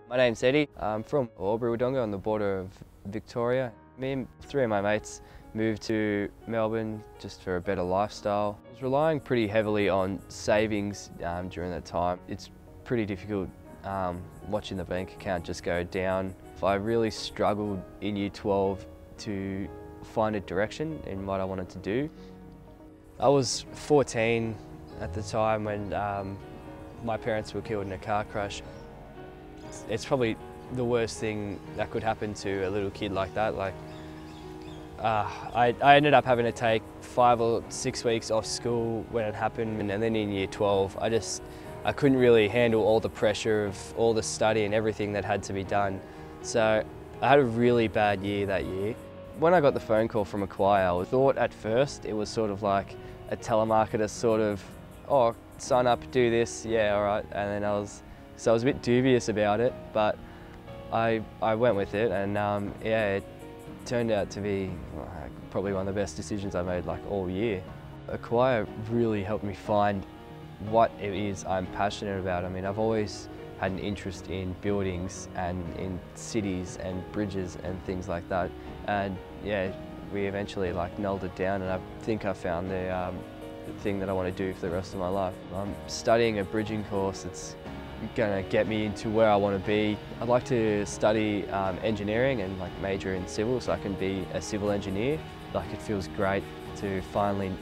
My name's Eddie. I'm from Albury-Wodonga on the border of Victoria. Me and three of my mates moved to Melbourne just for a better lifestyle. I was relying pretty heavily on savings during that time. It's pretty difficult watching the bank account just go down. I really struggled in Year 12 to find a direction in what I wanted to do. I was 14 at the time when my parents were killed in a car crash. It's probably the worst thing that could happen to a little kid like that. I ended up having to take 5 or 6 weeks off school when it happened, and then in Year 12 I couldn't really handle all the pressure of all the study and everything that had to be done. So I had a really bad year that year. When I got the phone call from Acquire, I thought at first it was sort of like a telemarketer sort of, oh, sign up, do this, yeah, all right. And then I was a bit dubious about it, but I went with it, and yeah, it turned out to be probably one of the best decisions I made all year. Acquire really helped me find what it is I'm passionate about. I mean, I've always had an interest in buildings and in cities and bridges and things like that, and yeah, we eventually nailed it down, and I think I found the thing that I want to do for the rest of my life. I'm studying a bridging course that's going to get me into where I want to be. I'd like to study engineering and major in civil so I can be a civil engineer. It feels great to finally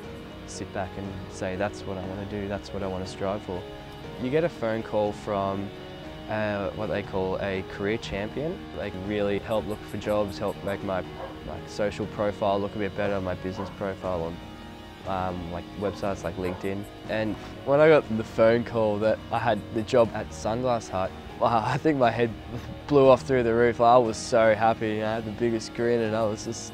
sit back and say that's what I want to do, that's what I want to strive for. You get a phone call from what they call a career champion. They can really help look for jobs, help make my social profile look a bit better, my business profile on websites like LinkedIn. And when I got the phone call that I had the job at Sunglass Hut, I think my head blew off through the roof. I was so happy. I had the biggest grin, and I was just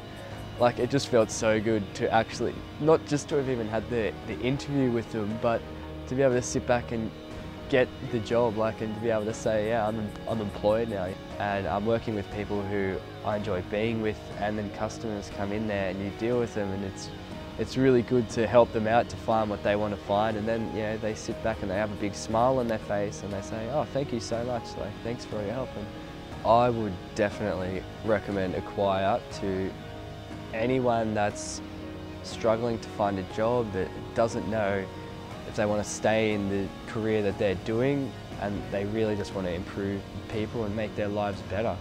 it just felt so good to actually, not just to have even had the interview with them, but to be able to sit back and get the job, and to be able to say, yeah, I'm employed now, and I'm working with people who I enjoy being with, and then customers come in there and you deal with them, and it's really good to help them out to find what they want to find, and then they sit back and they have a big smile on their face and they say, oh, thank you so much, thanks for your help. And I would definitely recommend Acquire to anyone that's struggling to find a job, that doesn't know if they want to stay in the career that they're doing, and they really just want to improve people and make their lives better.